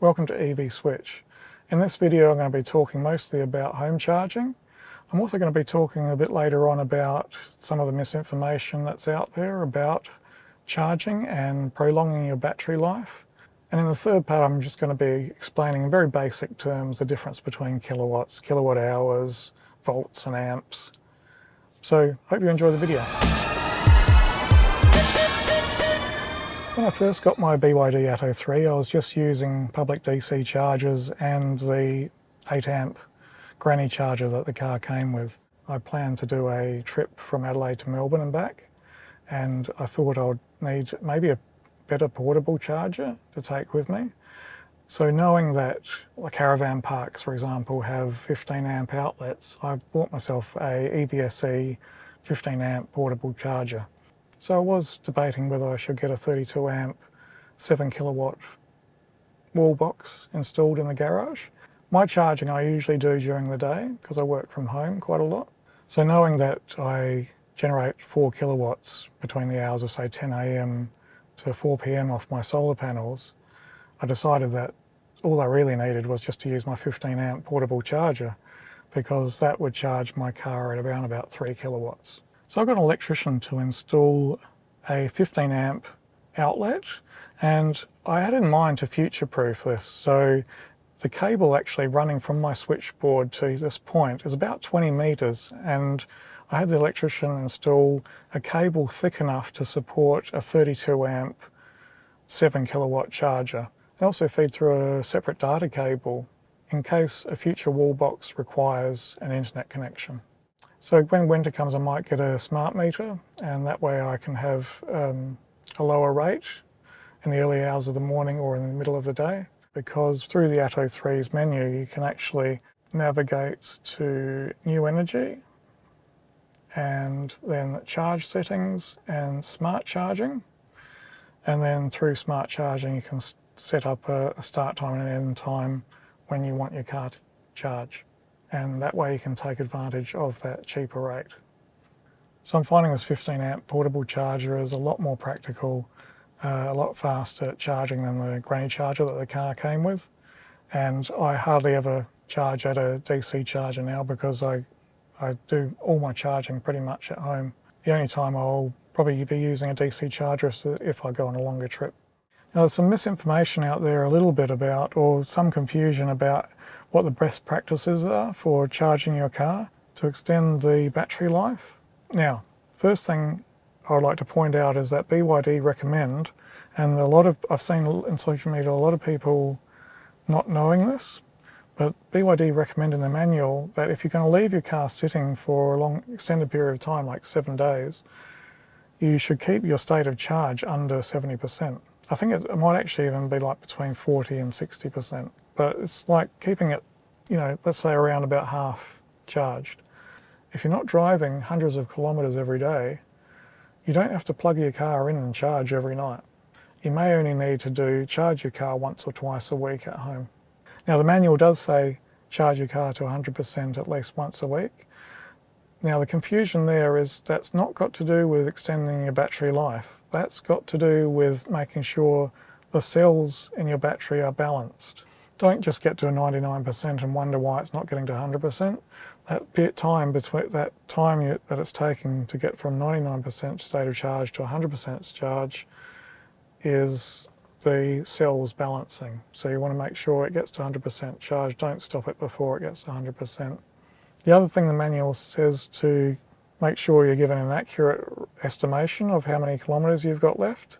Welcome to EV Switch. In this video I'm going to be talking mostly about home charging. I'm also going to be talking a bit later on about some of the misinformation that's out there about charging and prolonging your battery life. And in the third part I'm just going to be explaining in very basic terms the difference between kilowatts, kilowatt hours, volts and amps. So hope you enjoy the video. When I first got my BYD Atto 3, I was just using public DC chargers and the 8 amp granny charger that the car came with. I planned to do a trip from Adelaide to Melbourne and back, and I thought I would need maybe a better portable charger to take with me. So knowing that caravan parks, for example, have 15 amp outlets, I bought myself a EVSE 15 amp portable charger. So I was debating whether I should get a 32 amp 7 kilowatt wall box installed in the garage. My charging I usually do during the day because I work from home quite a lot. So knowing that I generate 4 kilowatts between the hours of say 10 AM to 4 PM off my solar panels, I decided that all I really needed was just to use my 15 amp portable charger, because that would charge my car at around about 3 kilowatts. So I got an electrician to install a 15 amp outlet, and I had in mind to future-proof this. So the cable actually running from my switchboard to this point is about 20 meters, and I had the electrician install a cable thick enough to support a 32 amp 7 kilowatt charger, and also feed through a separate data cable in case a future wall box requires an internet connection. So when winter comes, I might get a smart meter, and that way I can have a lower rate in the early hours of the morning or in the middle of the day, because through the Atto 3's menu you can actually navigate to new energy and then charge settings and smart charging, and then through smart charging you can set up a start time and an end time when you want your car to charge. And that way you can take advantage of that cheaper rate. So I'm finding this 15 amp portable charger is a lot more practical, a lot faster at charging than the granny charger that the car came with. And I hardly ever charge at a DC charger now because I do all my charging pretty much at home. The only time I'll probably be using a DC charger is if I go on a longer trip. Now, there's some misinformation out there a little bit about, or some confusion about what the best practices are for charging your car to extend the battery life. Now, first thing I would like to point out is that BYD recommend, and I've seen in social media a lot of people not knowing this, but BYD recommend in the manual that if you're going to leave your car sitting for a long extended period of time, like 7 days, you should keep your state of charge under 70%. I think it might actually even be like between 40 and 60%, but it's like keeping it, let's say around about half charged. If you're not driving hundreds of kilometers every day, you don't have to plug your car in and charge every night. You may only need to charge your car once or twice a week at home. Now the manual does say charge your car to 100% at least once a week. Now the confusion there is that's not got to do with extending your battery life. That's got to do with making sure the cells in your battery are balanced. Don't just get to a 99% and wonder why it's not getting to 100%. That time that it's taking to get from 99% state of charge to 100% charge is the cells balancing. So you want to make sure it gets to 100% charge. Don't stop it before it gets to 100%. The other thing the manual says to make sure you're given an accurate estimation of how many kilometers you've got left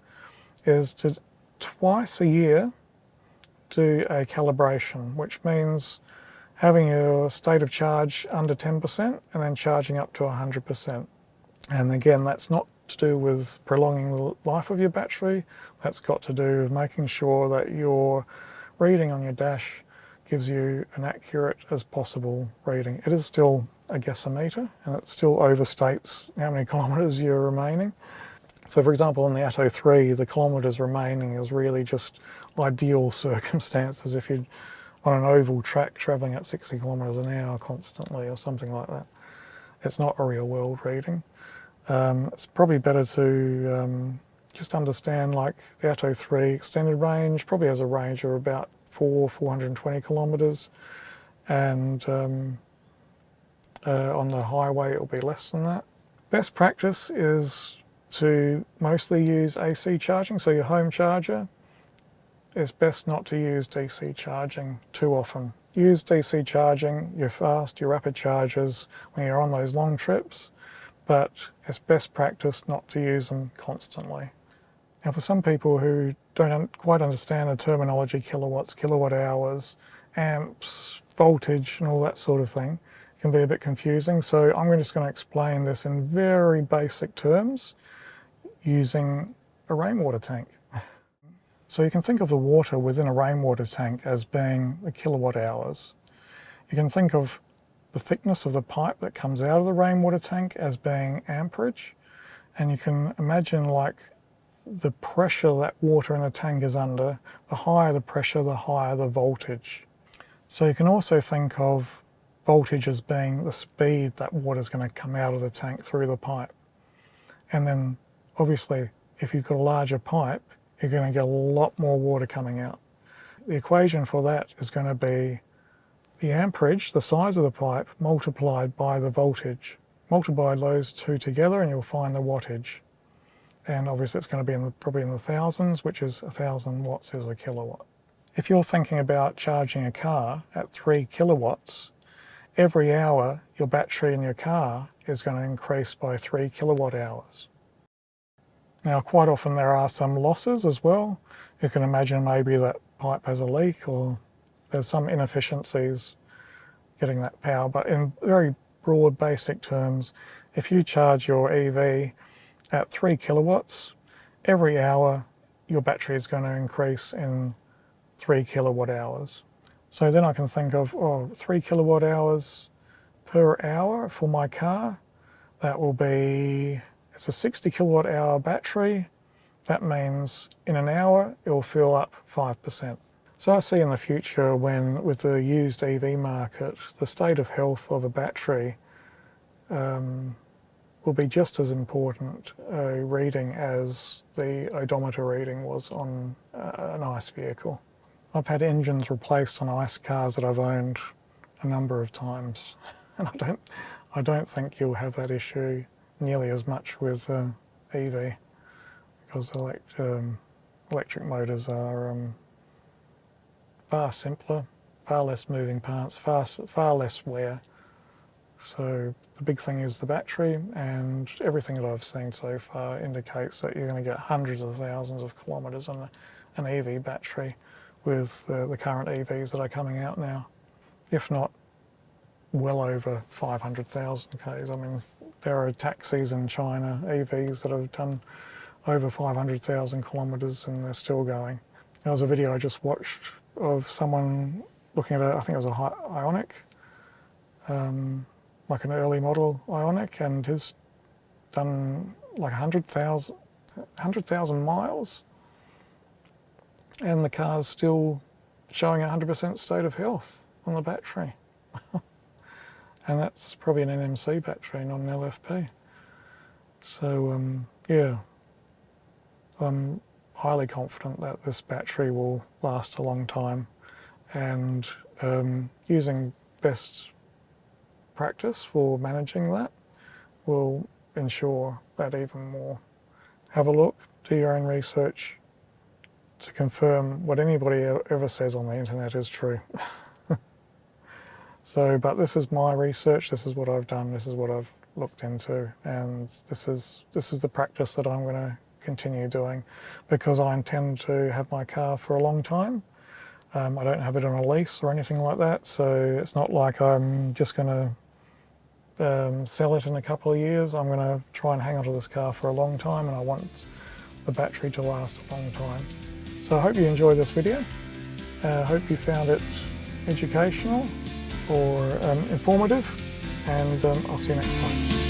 is to twice a year do a calibration, which means having your state of charge under 10% and then charging up to 100%. And again, that's not to do with prolonging the life of your battery. That's got to do with making sure that your reading on your dash gives you an accurate as possible reading. It is still a guessometer, and it still overstates how many kilometers you're remaining. So for example, on the Atto 3, the kilometers remaining is really just ideal circumstances if you're on an oval track traveling at 60 kilometers an hour constantly or something like that. It's not a real world reading. It's probably better to just understand, like the Atto 3 extended range probably has a range of about 420 kilometres, and on the highway it'll be less than that. Best practice is to mostly use AC charging, so your home charger. It's best not to use DC charging too often. Use DC charging, your fast, your rapid chargers when you're on those long trips, but it's best practice not to use them constantly. Now, for some people who don't quite understand the terminology, kilowatts, kilowatt hours, amps, voltage and all that sort of thing, it can be a bit confusing. So I'm just going to explain this in very basic terms using a rainwater tank. So you can think of the water within a rainwater tank as being the kilowatt hours. You can think of the thickness of the pipe that comes out of the rainwater tank as being amperage, and you can imagine like the pressure that water in a tank is under. The higher the pressure, the higher the voltage. So you can also think of voltage as being the speed that water is going to come out of the tank through the pipe. And then obviously if you've got a larger pipe, you're going to get a lot more water coming out. The equation for that is going to be the amperage, the size of the pipe, multiplied by the voltage. Multiply those two together and you'll find the wattage. And obviously it's going to be probably in the thousands, which is 1,000 watts is a kilowatt. If you're thinking about charging a car at 3 kilowatts, every hour your battery in your car is going to increase by 3 kilowatt hours. Now, quite often there are some losses as well. You can imagine maybe that pipe has a leak or there's some inefficiencies getting that power. But in very broad basic terms, if you charge your EV at 3 kilowatts, every hour your battery is going to increase in 3 kilowatt hours. So then I can think of 3 kilowatt hours per hour for my car. That will be, it's a 60 kilowatt hour battery. That means in an hour it will fill up 5%. So I see in the future when, with the used EV market, the state of health of a battery will be just as important a reading as the odometer reading was on an ICE vehicle. I've had engines replaced on ICE cars that I've owned a number of times, and I don't think you'll have that issue nearly as much with EV, because electric motors are far simpler, far less moving parts, far less wear. So the big thing is the battery, and everything that I've seen so far indicates that you're going to get hundreds of thousands of kilometres on an EV battery with the current EVs that are coming out now, if not well over 500,000 Ks. I mean, there are taxis in China, EVs that have done over 500,000 kilometres and they're still going. There was a video I just watched of someone looking at I think it was a Ioniq, like an early model Ioniq, and has done like 100,000 miles, and the car's still showing 100% state of health on the battery. And that's probably an NMC battery, not an LFP. So yeah, I'm highly confident that this battery will last a long time, and using best practice for managing that will ensure that even more. Have a look, do your own research to confirm what anybody ever says on the internet is true. So, but this is my research, this is what I've done, this is what I've looked into, and this is the practice that I'm going to continue doing, because I intend to have my car for a long time. I don't have it on a lease or anything like that, so it's not like I'm just going to sell it in a couple of years. I'm going to try and hang on to this car for a long time, and I want the battery to last a long time. So I hope you enjoyed this video. I hope you found it educational or informative, and I'll see you next time.